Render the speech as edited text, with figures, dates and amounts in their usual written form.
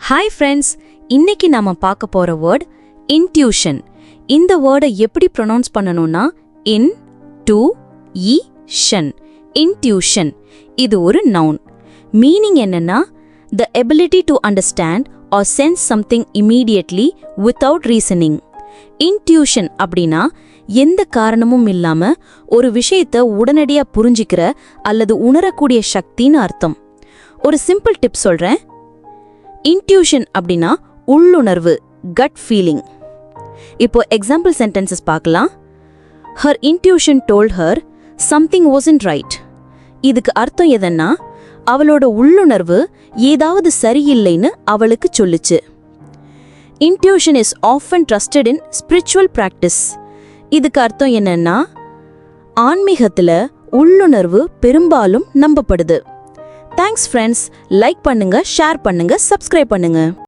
Hi friends, இன்னைக்கு நாம பார்க்க போற வேர்ட் இன்ட்யூஷன். இந்த வேர்டை எப்படி ப்ரொனவுன்ஸ் பண்ணணும்னா இன் டு இ ஷன். இன்ட்யூஷன் இது ஒரு நவுன். மீனிங் என்னன்னா the ability to understand or sense something immediately without reasoning. Intuition அப்படின்னா எந்த காரணமும் இல்லாம ஒரு விஷயத்தை உடனடியா புரிஞ்சிக்கிற அல்லது உணரக்கூடிய சக்தின்னு அர்த்தம். ஒரு சிம்பிள் டிப் சொல்றேன். இன்ட்யூஷன் அப்படின்னா உள்ளுணர்வு, கட் ஃபீலிங். இப்போ எக்ஸாம்பிள் சென்டென்சஸ் பார்க்கலாம். Her intuition told her something wasn't right. இதுக்கு அர்த்தம் எதன்னா அவளோட உள்ளுணர்வு ஏதாவது சரியில்லைன்னு அவளுக்கு சொல்லுச்சு. Intuition is often trusted in spiritual practice. இதுக்கு அர்த்தம் என்னன்னா ஆன்மீகத்துல உள்ளுணர்வு பெரும்பாலும் நம்பப்படுது. Thanks friends. லைக் பண்ணுங்க, ஷேர் பண்ணுங்க, சப்ஸ்கிரைப் பண்ணுங்க.